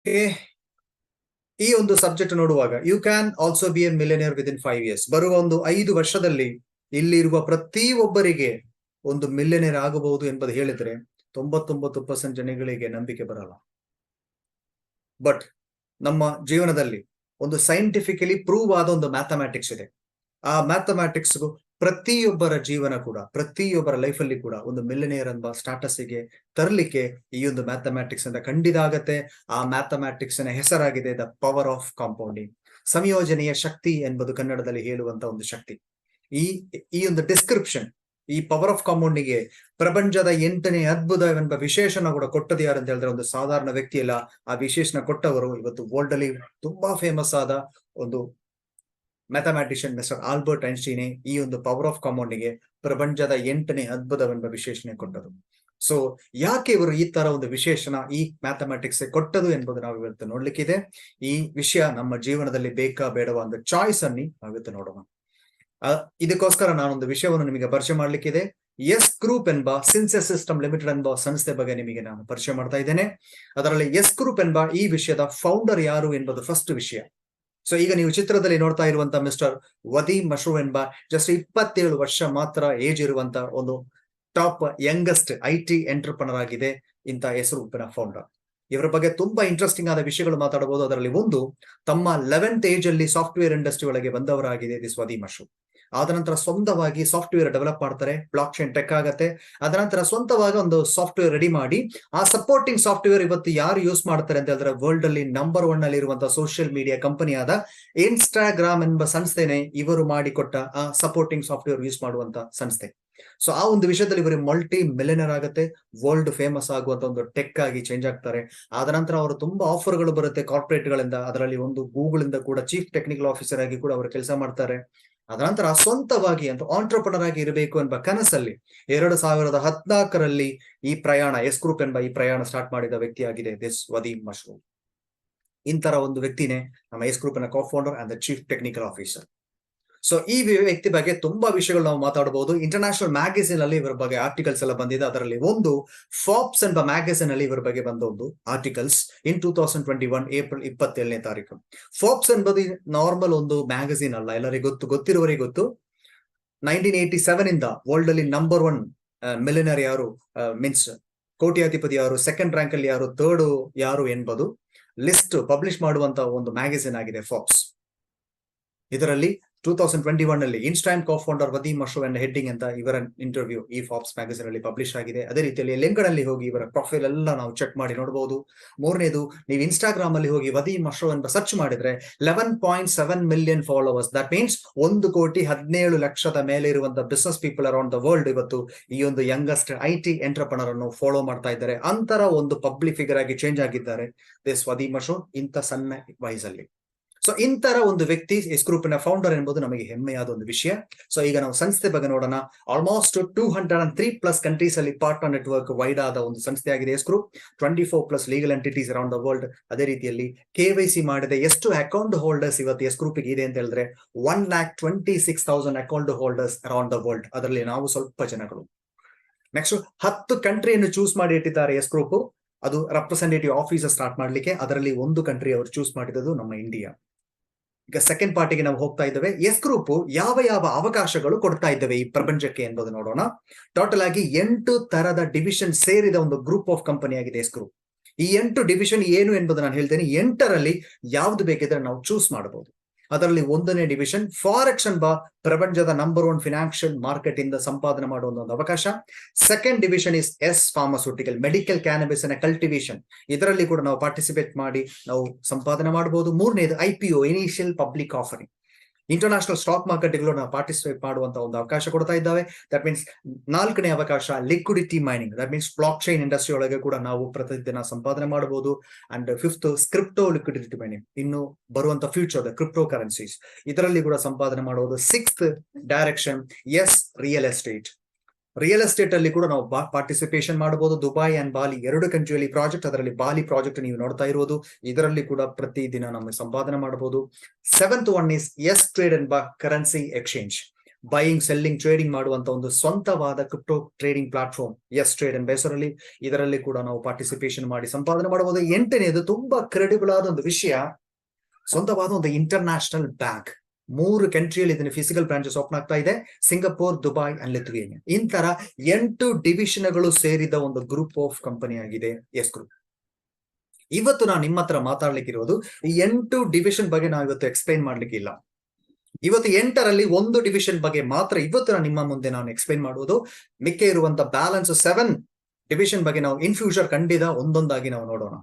ಈ ಒಂದು ಸಬ್ಜೆಕ್ಟ್ ನೋಡುವಾಗ you can also be a millionaire within 5 years. ಬರುವ ಒಂದು 5 ವರ್ಷದಲ್ಲಿ ಇಲ್ಲಿರುವ ಪ್ರತಿಯೊಬ್ಬರಿಗೆ ಒಂದು ಮಿಲಿಯನಿಯರ್ ಆಗಬಹುದು ಎಂಬುದು ಹೇಳಿದ್ರೆ 99% ಜನಗಳಿಗೆ ನಂಬಿಕೆ ಬರಲ್ಲ. ಬಟ್ ನಮ್ಮ ಜೀವನದಲ್ಲಿ ಒಂದು ಸೈಂಟಿಫಿಕಲಿ ಪ್ರೂವ್ ಆದ ಒಂದು ಮ್ಯಾಥಮ್ಯಾಟಿಕ್ಸ್ ಇದೆ. ಆ ಮ್ಯಾಥಮ್ಯಾಟಿಕ್ಸ್ ಪ್ರತಿಯೊಬ್ಬರ ಜೀವನ ಕೂಡ, ಪ್ರತಿಯೊಬ್ಬರ ಲೈಫ್ ಅಲ್ಲಿ ಕೂಡ ಒಂದು ಮಿಲಿಯನಿಯರ್ ಎಂಬ ಸ್ಟಾಟಸ್ಗೆ ತರಲಿಕ್ಕೆ ಈ ಒಂದು ಮ್ಯಾಥಮ್ಯಾಟಿಕ್ಸ್ ಅಂತ ಖಂಡಿತ ಆಗತ್ತೆ. ಆ ಮ್ಯಾಥಮ್ಯಾಟಿಕ್ಸ್ ನ ಹೆಸರಾಗಿದೆ ದ ಪವರ್ ಆಫ್ ಕಾಂಪೌಂಡಿಂಗ್, ಸಂಯೋಜನೆಯ ಶಕ್ತಿ ಎಂಬುದು ಕನ್ನಡದಲ್ಲಿ ಹೇಳುವಂತ ಒಂದು ಶಕ್ತಿ. ಈ ಒಂದು ಡಿಸ್ಕ್ರಿಪ್ಷನ್, ಈ ಪವರ್ ಆಫ್ ಕಾಂಪೌಂಡಿಂಗ್ಗೆ ಪ್ರಪಂಚದ 8ನೇ ಅದ್ಭುತ ಎಂಬ ವಿಶೇಷಣ ಕೂಡ ಕೊಟ್ಟದು ಯಾರು ಅಂತ ಹೇಳಿದ್ರೆ ಒಂದು ಸಾಧಾರಣ ವ್ಯಕ್ತಿ ಅಲ್ಲ. ಆ ವಿಶೇಷಣ ಕೊಟ್ಟವರು ಇವತ್ತು ವರ್ಲ್ಡ್ ಅಲ್ಲಿ ತುಂಬಾ ಫೇಮಸ್ ಆದ ಒಂದು ಮ್ಯಾಥಮ್ಯಾಟಿಷಿಯನ್ ಮಿಸ್ಟರ್ ಆಲ್ಬರ್ಟ್ ಐನ್ಸ್ಟೀನ್ ಈ ಒಂದು ಪವರ್ ಆಫ್ ಕಾಂಪೌಂಡಿಂಗ್ಗೆ ಪ್ರಪಂಚದ 8ನೇ ಅದ್ಭುತವೆಂಬ ವಿಶೇಷಣೆ ಕೊಟ್ಟದು. ಸೊ ಯಾಕೆ ಇವರು ಈ ತರ ಒಂದು ವಿಶೇಷಣ ಈ ಮ್ಯಾಥಮ್ಯಾಟಿಕ್ಸ್ ಕೊಟ್ಟದು ಎಂಬುದು ನಾವು ಇವತ್ತು ನೋಡ್ಲಿಕ್ಕಿದೆ. ಈ ವಿಷಯ ನಮ್ಮ ಜೀವನದಲ್ಲಿ ಬೇಕಾ ಬೇಡವಾ ಒಂದು ಚಾಯ್ಸ್ ಅನ್ನಿ ನಾವಿವತ್ತು ನೋಡೋಣ. ಇದಕ್ಕೋಸ್ಕರ ನಾನೊಂದು ವಿಷಯವನ್ನು ನಿಮಗೆ ಪರಿಚಯ ಮಾಡ್ಲಿಕ್ಕಿದೆ. ಎಸ್ ಗ್ರೂಪ್ ಎಂಬ ಸಿನ್ಸೆಸ್ ಸಿಸ್ಟಮ್ ಲಿಮಿಟೆಡ್ ಎಂಬ ಸಂಸ್ಥೆ ಬಗ್ಗೆ ನಿಮಗೆ ನಾನು ಪರಿಚಯ ಮಾಡ್ತಾ ಇದ್ದೇನೆ. ಅದರಲ್ಲಿ ಎಸ್ ಗ್ರೂಪ್ ಎಂಬ ಈ ವಿಷಯದ ಫೌಂಡರ್ ಯಾರು ಎಂಬುದು ಫಸ್ಟ್ ವಿಷಯ. ಸೊ ಈಗ ನೀವು ಚಿತ್ರದಲ್ಲಿ ನೋಡ್ತಾ ಇರುವಂತ ಮಿಸ್ಟರ್ ವದೀಮ್ ಮಶ್ರೂ ಎಂಬ ಜಸ್ಟ್ 27 ವರ್ಷ ಮಾತ್ರ ಏಜ್ ಇರುವಂತ ಒಂದು ಟಾಪ್ ಯಂಗೆಸ್ಟ್ IT ಎಂಟರ್ಪ್ರನರ್ ಆಗಿದೆ ಇಂಥ ಎಸ್ ಗ್ರೂಪಿನ ಫೌಂಡರ್. ಇವರ ಬಗ್ಗೆ ತುಂಬಾ ಇಂಟ್ರೆಸ್ಟಿಂಗ್ ಆದ ವಿಷಯಗಳು ಮಾತಾಡಬಹುದು. ಅದರಲ್ಲಿ ಒಂದು, ತಮ್ಮ 11th ಏಜ್ ಅಲ್ಲಿ ಸಾಫ್ಟ್ವೇರ್ ಇಂಡಸ್ಟ್ರಿ ಒಳಗೆ ಬಂದವರಾಗಿದೆ ದಿಸ್ ವದೀಮ್ ಮಶ್ರೂ. ಆದ ನಂತರ ಸ್ವಂತವಾಗಿ ಸಾಫ್ಟ್ವೇರ್ ಡೆವಲಪ್ ಮಾಡ್ತಾರೆ, ಬ್ಲಾಕ್ ಚೈನ್ ಟೆಕ್ ಆಗತ್ತೆ. ಅದ ನಂತರ ಸ್ವಂತವಾಗಿ ಒಂದು ಸಾಫ್ಟ್ವೇರ್ ರೆಡಿ ಮಾಡಿ ಆ ಸಪೋರ್ಟಿಂಗ್ ಸಾಫ್ಟ್ವೇರ್ ಇವತ್ತು ಯಾರು ಯೂಸ್ ಮಾಡ್ತಾರೆ ಅಂತ ಹೇಳಿದ್ರೆ ವರ್ಲ್ಡ್ ಅಲ್ಲಿ ನಂಬರ್ 1 ಅಲ್ಲಿ ಇರುವಂತಹ ಸೋಷಿಯಲ್ ಮೀಡಿಯಾ ಕಂಪನಿಯಾದ ಇನ್ಸ್ಟಾಗ್ರಾಮ್ ಎಂಬ ಸಂಸ್ಥೆನೆ ಇವರು ಮಾಡಿಕೊಟ್ಟ ಆ ಸಪೋರ್ಟಿಂಗ್ ಸಾಫ್ಟ್ವೇರ್ ಯೂಸ್ ಮಾಡುವಂತ ಸಂಸ್ಥೆ. ಸೊ ಆ ಒಂದು ವಿಷಯದಲ್ಲಿ ಇವರು ಮಲ್ಟಿ ಮಿಲಿಯನರ್ ಆಗುತ್ತೆ, ವರ್ಲ್ಡ್ ಫೇಮಸ್ ಆಗುವಂತ ಒಂದು ಟೆಕ್ ಆಗಿ ಚೇಂಜ್ ಆಗ್ತಾರೆ. ಆದ ನಂತರ ಅವರು ತುಂಬಾ ಆಫರ್ಗಳು ಬರುತ್ತೆ ಕಾರ್ಪೊರೇಟ್ ಗಳಿಂದ. ಅದರಲ್ಲಿ ಒಂದು ಗೂಗಲ್ ಇಂದ ಕೂಡ ಚೀಫ್ ಟೆಕ್ನಿಕಲ್ ಆಫೀಸರ್ ಆಗಿ ಕೂಡ ಅವರು ಕೆಲಸ ಮಾಡ್ತಾರೆ. ಅದ ನಂತರ ಸ್ವಂತವಾಗಿ ಅಂತ ಆಂಟ್ರಪ್ರನರ್ ಆಗಿ ಇರಬೇಕು ಎಂಬ ಕನಸಲ್ಲಿ 2014ರಲ್ಲಿ ಈ ಪ್ರಯಾಣ, ಎಸ್ ಗ್ರೂಪ್ ಎಂಬ ಈ ಪ್ರಯಾಣ ಸ್ಟಾರ್ಟ್ ಮಾಡಿದ ವ್ಯಕ್ತಿಯಾಗಿದೆ ದಿಸ್ ವದೀಮ್ ಮಶ್ರೂ. ಇಂತರ ಒಂದು ವ್ಯಕ್ತಿನೇ ನಮ್ಮ ಎಸ್ ಗ್ರೂಪ್ ನ co-founder and the chief technical officer. So ಈ ವ್ಯಕ್ತಿ ಬಗ್ಗೆ ತುಂಬಾ ವಿಷಯಗಳು ನಾವು ಮಾತಾಡಬಹುದು. ಇಂಟರ್ನ್ಯಾಷನಲ್ ಮ್ಯಾಗಝಿನ್ ಅಲ್ಲಿ ಇವರ ಬಗ್ಗೆ ಆರ್ಟಿಕಲ್ಸ್ ಎಲ್ಲ ಬಂದಿದೆ. ಅದರಲ್ಲಿ ಒಂದು ಫಾರ್ಬ್ಸ್ ಎಂಬ ಮ್ಯಾಗಝಿನ್ ಅಲ್ಲಿ ಇವರ ಬಗ್ಗೆ ಬಂದ ಒಂದು ಆರ್ಟಿಕಲ್ಸ್ ಇನ್ 2021 ಏಪ್ರಿಲ್ 27ನೇ ತಾರೀಕು. ಫಾರ್ಬ್ಸ್ ಎಂಬುದು ನಾರ್ಮಲ್ ಒಂದು ಮ್ಯಾಗಝಿನ್ ಅಲ್ಲ, ಎಲ್ಲರಿಗೂ ಗೊತ್ತಿರುವವರಿಗೆ ಗೊತ್ತು. 1987 ಇಂದ ವರ್ಲ್ಡ್ ಅಲ್ಲಿ ನಂಬರ್ 1 ಮಿಲಿಯನರ್ ಯಾರು, ಮೀನ್ಸ್ ಕೋಟ್ಯಾಧಿಪತಿ ಯಾರು, ಸೆಕೆಂಡ್ ರ್ಯಾಂಕ್ ಅಲ್ಲಿ ಯಾರು, ಥರ್ಡ್ ಯಾರು ಎಂಬುದು ಲಿಸ್ಟ್ ಪಬ್ಲಿಷ್ ಮಾಡುವಂತ ಒಂದು ಮ್ಯಾಗಝಿನ್ ಆಗಿದೆ ಫಾರ್ಬ್ಸ್. ಇದರಲ್ಲಿ 2021 ಅಲ್ಲಿ ಇನ್ಸ್ಟಾಂಟ್ ಕೋ-ಫೌಂಡರ್ ವದೀಮ್ ಮಶ್ರೂ ಅಂಡ್ ಹೆಡ್ಡಿಂಗ್ ಅಂತ ಇವರ ಇಂಟರ್ವ್ಯೂ ಈ ಫಾರ್ಬ್ಸ್ ಮ್ಯಾಗಝಿನ್ ಅಲ್ಲಿ ಪಬ್ಲಿಷ್ ಆಗಿದೆ. ಅದೇ ರೀತಿಯಲ್ಲಿ ಲಿಂಕ್ ಅಲ್ಲಿ ಹೋಗಿ ಇವರ ಪ್ರೊಫೈಲ್ ಎಲ್ಲ ನಾವು ಚೆಕ್ ಮಾಡಿ ನೋಡಬಹುದು. ಮೂರನೇದು, ನೀವು ಇನ್ಸ್ಟಾಗ್ರಾಮ್ ಅಲ್ಲಿ ಹೋಗಿ ವದೀಮ್ ಮಶ್ರೂ ಅಂತ ಸರ್ಚ್ ಮಾಡಿದ್ರೆ 11.7 ಮಿಲಿಯನ್ ಫಾಲೋವರ್ಸ್, ದಟ್ ಮೀನ್ಸ್ 1,17,00,000 ಮೇಲೆ ಇರುವಂತಹ business people around the world ಇವತ್ತು ಈ ಒಂದು ಯಂಗೆಸ್ಟ್ IT ಎಂಟರ್ಪ್ರನರ್ ಅನ್ನು ಫಾಲೋ ಮಾಡ್ತಾ ಇದ್ದಾರೆ. ಅಂತರ ಒಂದು ಪಬ್ಲಿಕ್ ಫಿಗರ್ ಆಗಿ ಚೇಂಜ್ ಆಗಿದ್ದಾರೆ ದಿಸ್ ವದೀಮ್ ಮಶ್ರೂ ಇಂಥ ಸಣ್ಣ ವಯಸ್ಸಲ್ಲಿ. ಸೊ ಇಂತರ ಒಂದು ವ್ಯಕ್ತಿ ಎಸ್ ಗ್ರೂಪಿನ ಫೌಂಡರ್ ಎಂಬುದು ನಮಗೆ ಹೆಮ್ಮೆಯಾದ ಒಂದು ವಿಷಯ. ಸೊ ಈಗ ನಾವು ಸಂಸ್ಥೆ ಬಗ್ಗೆ ನೋಡೋಣ. ಆಲ್ಮೋಸ್ಟ್ 203+ ಕಂಟ್ರೀಸ್ ಅಲ್ಲಿ ಪಾರ್ಟ್ನರ್ ನೆಟ್ವರ್ಕ್ ವೈಡ್ ಆದ ಒಂದು ಸಂಸ್ಥೆ ಆಗಿದೆ S group. 24+ legal entities around the world. ಅದೇ ರೀತಿಯಲ್ಲಿ KYC ಮಾಡಿದ ಎಷ್ಟು ಅಕೌಂಟ್ ಹೋಲ್ಡರ್ಸ್ ಇವತ್ತು ಎಸ್ ಗ್ರೂಪ್ ಇದೆ ಅಂತ ಹೇಳಿದ್ರೆ 1,26,000 account holders around the world. ಅದರಲ್ಲಿ ನಾವು ಸ್ವಲ್ಪ ಜನಗಳು. ನೆಕ್ಸ್ಟ್ 10 ಕಂಟ್ರಿಯನ್ನು ಚೂಸ್ ಮಾಡಿ ಇಟ್ಟಿದ್ದಾರೆ ಎಸ್ ಗ್ರೂಪ್. ಅದು ರೆಪ್ರೆಸೆಂಟೇಟಿವ್ ಆಫೀಸರ್ ಸ್ಟಾರ್ಟ್ ಮಾಡ್ಲಿಕ್ಕೆ. ಅದರಲ್ಲಿ ಒಂದು ಕಂಟ್ರಿ ಅವರು ಚೂಸ್ ಮಾಡಿದ್ದು ನಮ್ಮ ಇಂಡಿಯಾ. ಈಗ ಸೆಕೆಂಡ್ ಪಾರ್ಟಿಗೆ ನಾವು ಹೋಗ್ತಾ ಇದ್ದೇವೆ. ಎಸ್ ಗ್ರೂಪ್ ಯಾವ ಯಾವ ಅವಕಾಶಗಳು ಕೊಡ್ತಾ ಇದ್ದೇವೆ ಈ ಪ್ರಪಂಚಕ್ಕೆ ಎಂಬುದು ನೋಡೋಣ. ಟೋಟಲ್ ಆಗಿ 8 ತರದ ಡಿವಿಷನ್ ಸೇರಿದ ಒಂದು ಗ್ರೂಪ್ ಆಫ್ ಕಂಪನಿ ಆಗಿದೆ ಎಸ್ ಗ್ರೂಪ್. ಈ 8 ಡಿವಿಷನ್ ಏನು ಎಂಬುದು ನಾನು ಹೇಳ್ತೇನೆ. 8ರಲ್ಲಿ ಯಾವ್ದು ಬೇಕಿದ್ರೆ ನಾವು ಚೂಸ್ ಮಾಡಬಹುದು. ಅದರಲ್ಲಿ 1ನೇ ಡಿವಿಷನ್ ಫಾರೆಕ್ಸ್ ಎಂಬ ಪ್ರಪಂಚದ ನಂಬರ್ 1 ಫಿನಾನ್ಷಿಯಲ್ ಮಾರ್ಕೆಟ್ ಇಂದ ಸಂಪಾದನೆ ಮಾಡುವ ಒಂದು ಅವಕಾಶ. Second division is S pharmaceutical, medical cannabis ನ ಕಲ್ಟಿವೇಶನ್. ಇದರಲ್ಲಿ ಕೂಡ ನಾವು ಪಾರ್ಟಿಸಿಪೇಟ್ ಮಾಡಿ ನಾವು ಸಂಪಾದನೆ ಮಾಡಬಹುದು. ಮೂರನೇದು IPO, initial public offering. International stock market ಗಳು ನಾವು ಪಾರ್ಟಿಸಿಪೇಟ್ ಮಾಡುವಂತ ಒಂದು ಅವಕಾಶ ಕೊಡ್ತಾ ಇದ್ದಾವೆ. ದಟ್ ಮೀನ್ಸ್ 4ನೇ ಅವಕಾಶ liquidity mining, that means blockchain industry ಒಳಗೆ ಕೂಡ ನಾವು ಪ್ರತಿದಿನ ಸಂಪಾದನೆ ಮಾಡಬಹುದು. And 5th crypto liquidity mining, ಇನ್ನು ಬರುವಂತ ಫ್ಯೂಚರ್ ಕ್ರಿಪ್ಟೋ ಕರೆನ್ಸೀಸ್, ಇದರಲ್ಲಿ ಕೂಡ ಸಂಪಾದನೆ ಮಾಡಬಹುದು. 6th direction S real estate. Real estate ಅಲ್ಲಿ ಕೂಡ ನಾವು ಪಾರ್ಟಿಸಿಪೇಷನ್ ಮಾಡಬಹುದು. ದುಬೈ ಅಂಡ್ ಬಾಲಿ 2 ಕಂಟ್ರಿಯಲ್ಲಿ ಪ್ರಾಜೆಕ್ಟ್. ಅದರಲ್ಲಿ ಬಾಲಿ ಪ್ರಾಜೆಕ್ಟ್ ನೀವು ನೋಡ್ತಾ ಇರುವುದು. ಇದರಲ್ಲಿ ಕೂಡ ಪ್ರತಿದಿನ ನಮಗೆ ಸಂಪಾದನೆ ಮಾಡಬಹುದು. 7th one is S trade ಎಂಬ currency exchange. Buying selling trading ಮಾಡುವಂತ ಒಂದು ಸ್ವಂತವಾದ crypto trading platform S trade ಎಂಬ ಹೆಸರಲ್ಲಿ ಇದರಲ್ಲಿ ಕೂಡ ನಾವು ಪಾರ್ಟಿಸಿಪೇಷನ್ ಮಾಡಿ ಸಂಪಾದನೆ ಮಾಡಬಹುದು. ಎಂಟನೇದು ತುಂಬಾ ಕ್ರೆಡಿಬಲ್ ಆದ ಒಂದು ವಿಷಯ, ಸ್ವಂತವಾದ ಒಂದು ಇಂಟರ್ನ್ಯಾಷನಲ್ ಬ್ಯಾಂಕ್. 3 ಕಂಟ್ರಿಯಲ್ಲಿ ಇದನ್ನ ಫಿಸಿಕಲ್ ಬ್ರಾಂಚಸ್ ಓಪನ್ ಆಗ್ತಾ ಇದೆ, ಸಿಂಗಪುರ್, ದುಬೈ ಅಂಡ್ ಲಿಥುವೇನಿಯಾ. ಇಂತರ 8 ಡಿವಿಷನ್ಗಳು ಸೇರಿದ ಒಂದು ಗ್ರೂಪ್ ಆಫ್ ಕಂಪನಿ ಆಗಿದೆ ಎಸ್ ಗ್ರೂಪ್. ಇವತ್ತು ನಾನು ನಿಮ್ಮ ಹತ್ರ ಮಾತಾಡ್ಲಿಕ್ಕಿರೋದು ಈ 8 ಡಿವಿಷನ್ ಬಗ್ಗೆ ನಾವು ಇವತ್ತು ಎಕ್ಸ್ಪ್ಲೈನ್ ಮಾಡ್ಲಿಕ್ಕೆ ಇಲ್ಲ. ಇವತ್ತು 8ರಲ್ಲಿ ಒಂದು ಡಿವಿಷನ್ ಬಗ್ಗೆ ಮಾತ್ರ ಇವತ್ತು ನಿಮ್ಮ ಮುಂದೆ ನಾನು ಎಕ್ಸ್ಪ್ಲೈನ್ ಮಾಡುವುದು. ಮಿಕ್ಕ ಇರುವಂತ ಬ್ಯಾಲೆನ್ಸ್ 7 ಡಿವಿಷನ್ ಬಗ್ಗೆ ನಾವು ಇನ್ ಫ್ಯೂಚರ್ ಖಂಡಿತ ಒಂದೊಂದಾಗಿ ನಾವು ನೋಡೋಣ.